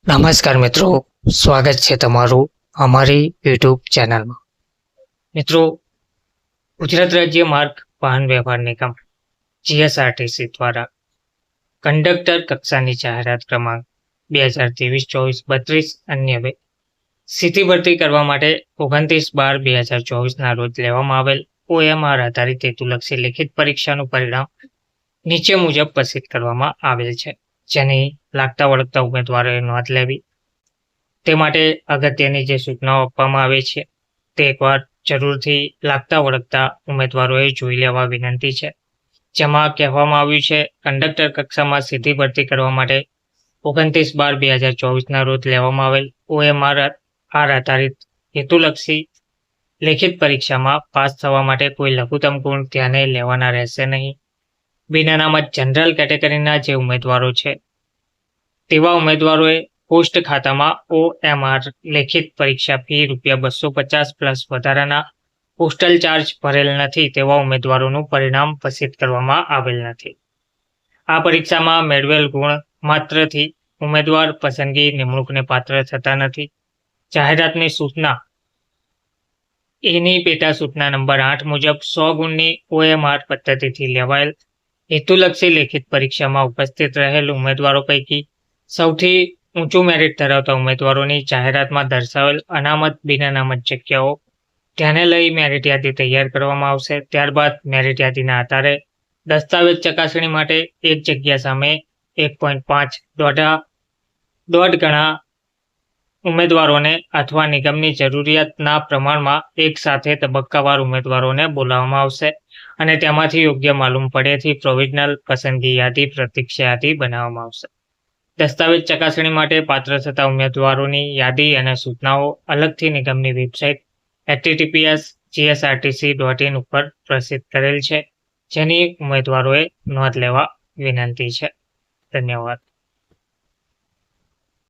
નમસ્કાર મિત્રો, સ્વાગત છે તમારું અમારી યુટ્યુબ ચેનલમાં. મિત્રો, ગુજરાત રાજ્ય માર્ગ વાહન વ્યવહાર નિગમ જીએસઆરટીસી દ્વારા કંડક્ટર કક્ષાની જાહેરાત ક્રમાંક 2023-24-32 અન્ય સીધી ભરતી કરવા માટે 29/12/2024 ના રોજ લેવામાં આવેલ OMR આધારિત હેતુલક્ષી લેખિત પરીક્ષાનું પરિણામ નીચે મુજબ પ્રસિદ્ધ કરવામાં આવેલ છે, જેની લાગતા વળગતા ઉમેદવારોએ નોંધ લેવી. તે માટે અગત્યની જે સૂચનાઓ આપવામાં આવે છે તે એકવાર જરૂરથી લાગતા વળગતા ઉમેદવારોએ જોઈ લેવા વિનંતી છે. જેમાં કહેવામાં આવ્યું છે, કંડક્ટર કક્ષામાં સીધી ભરતી કરવા માટે 29/12/2024 ના રોજ લેવામાં આવેલ OMR આધારિત હેતુલક્ષી લેખિત પરીક્ષામાં પાસ થવા માટે કોઈ લઘુત્તમ ગુણ ધ્યાને લેવાના રહેશે નહીં. બિન-અનામત જનરલ કેટેગરીના જે ઉમેદવારો છે તેવા ઉમેદવારોએ પોસ્ટ ખાતામાં OMR લેખિત પરીક્ષા ફી ₹250 પ્લસ વધારાના પોસ્ટલ ચાર્જ ભરેલ નથી તેવા ઉમેદવારોનું પરિણામ પ્રસિદ્ધ કરવામાં આવેલ નથી. આ પરીક્ષામાં મેળવેલ ગુણ માત્રથી ઉમેદવાર પસંદગી નિમણૂકને પાત્ર થતા નથી. જાહેરાતની સૂચના એની પેટા સૂચના નંબર 8 મુજબ 100 ગુણની OMR પદ્ધતિથી લેવાયેલ હેતુલક્ષી લેખિત પરીક્ષામાં ઉપસ્થિત રહેલ ઉમેદવારો પૈકી સૌથી ઊંચું મેરિટ ધરાવતા ઉમેદવારોની જાહેરાતમાં દર્શાવેલ અનામત બિન-અનામત જગ્યાઓ ધ્યાને લઈ મેરિટ યાદી તૈયાર કરવામાં આવશે. ત્યારબાદ મેરિટ યાદીના આધારે દસ્તાવેજ ચકાસણી માટે એક જગ્યા સામે 1.5 દોઢ ગણા ઉમેદવારોને અથવા નિગમની જરૂરિયાતના પ્રમાણમાં એક સાથે તબક્કાવાર ઉમેદવારોને બોલાવવામાં આવશે અને તેમાંથી યોગ્ય માલુમ પડેથી પ્રોવિઝનલ પસંદગી યાદી પ્રતીક્ષા યાદી બનાવવામાં આવશે. દસ્તાવેજ ચકાસણી માટે પાત્ર થતા ઉમેદવારોની યાદી અને સૂચનાઓ અલગથી નિગમની વેબસાઇટ https://gsrtc.in ઉપર પ્રસિદ્ધ કરેલ છે, જેની ઉમેદવારોએ નોંધ લેવા વિનંતી છે. ધન્યવાદ.